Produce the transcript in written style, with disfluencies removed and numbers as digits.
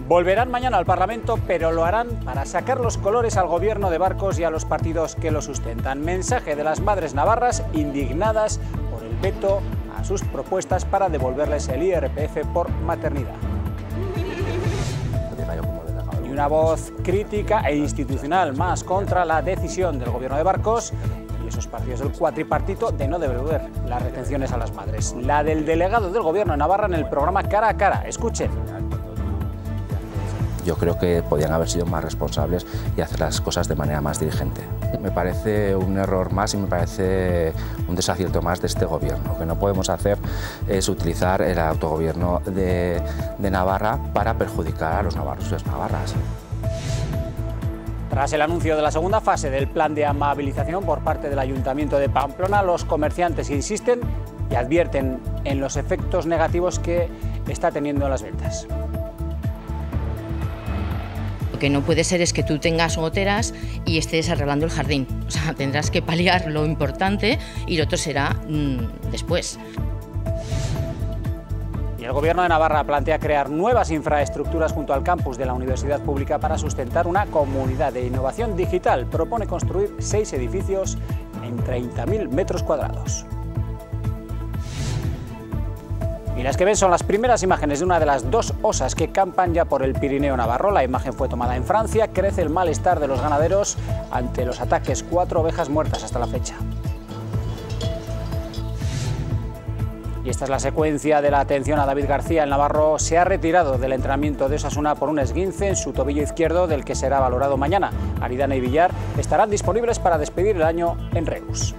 Volverán mañana al Parlamento, pero lo harán para sacar los colores al gobierno de Barcos y a los partidos que lo sustentan. Mensaje de las madres navarras indignadas por el veto a sus propuestas para devolverles el IRPF por maternidad. Y una voz crítica e institucional más contra la decisión del gobierno de Barcos y esos partidos del cuatripartito de no devolver las retenciones a las madres. La del delegado del gobierno de Navarra en el programa Cara a Cara. Escuchen. Yo creo que podían haber sido más responsables y hacer las cosas de manera más diligente. Me parece un error más y me parece un desacierto más de este gobierno. Lo que no podemos hacer es utilizar el autogobierno de Navarra para perjudicar a los navarros y las navarras. Tras el anuncio de la segunda fase del plan de amabilización por parte del Ayuntamiento de Pamplona, los comerciantes insisten y advierten en los efectos negativos que está teniendo en las ventas. Lo que no puede ser es que tú tengas goteras y estés arreglando el jardín. O sea, tendrás que paliar lo importante y lo otro será después. Y el Gobierno de Navarra plantea crear nuevas infraestructuras junto al campus de la Universidad Pública para sustentar una comunidad de innovación digital. Propone construir 6 edificios en 30.000 metros cuadrados. Y las que ven son las primeras imágenes de una de las 2 osas que campan ya por el Pirineo navarro. La imagen fue tomada en Francia. Crece el malestar de los ganaderos ante los ataques. 4 ovejas muertas hasta la fecha. Y esta es la secuencia de la atención a David García. El navarro se ha retirado del entrenamiento de Osasuna por un esguince en su tobillo izquierdo, del que será valorado mañana. Aridane y Villar estarán disponibles para despedir el año en Reus.